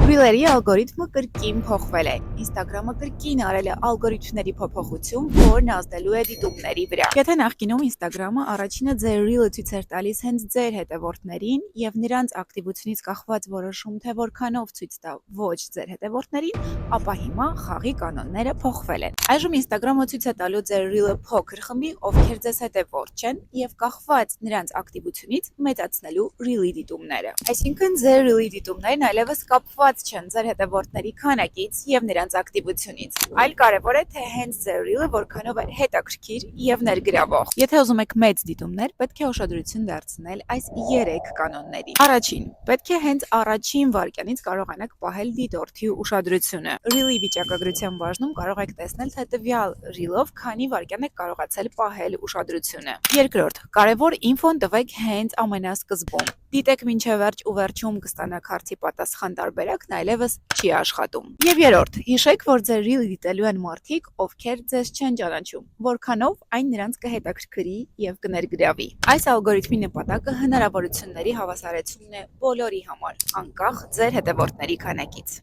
Ռիլերի ալգորիթմը կրկին փոխվել է։ Instagram-ը կրկին արել է ալգորիթմների փոփոխություն, որն ազդելու է դիտումների վրա։ Եթե նախկինում Instagram-ը առաջինը ձեր Reel-ը ցույց էր տալիս հենց ձեր հետևորդներին եւ նրանց ակտիվությունից կախված որոշում, թե որքանով ցույց տա ոչ ձեր հետևորդներին, ապա հիմա խաղի կանոնները փոխվել են։ Այժմ Instagram-ը ցույց է տալու ձեր Reel-ը փոքր խմբի, ովքեր ձեզ հետևորդ չեն, եւ կախված նրանց ակտիվությունից մեծացնելու Reel-ի դիտումները։ Այսինքն ձեր Reel-ի դիտումներն այլևս կապված չեն ձեր հետևորդների քանակից եւ նրանց ակտիվությունից, այլ կարեւոր է թե հենց ձեր Reel-ը որքանով է հետաքրքիր եւ ներգրավող։ Եթե ուզում եք մեծ դիտումներ, պետք է ուշադրություն դարձնել այս 3 կանոնների։ Առաջին, պետք է հենց առաջին վայրկյանից կարողանաք պահել դիտորդի ուշադրությունը։ Reel-ի վիճակագրության բաժնում կարող եք տեսնել, թե տվյալ Reel-ով քանի վայրկյան եք կարողացել պահել ուշադրությունը։ Երկրորդ, կարևոր ինֆոն տվեք հենց ամենասկզբում։ Դիտեք մինչև վերջ ու վերջում կստանաք հարցի պատասխան տարբերակն այլևս չի աշխատում։ Եվ երրորդ, հիշեք, որ ձեր Reel-ը դիտելու են մարդիկ, ովքեր ձեզ չեն ճանաչում, որքանով այն նրանց կհետաքրքրի եւ կներգրավի։ Այս ալգորիթմի նպատակը հնարավորությունների հավասարեցումն է բոլորի համար, անկախ ձեր հետևորդների քանակից։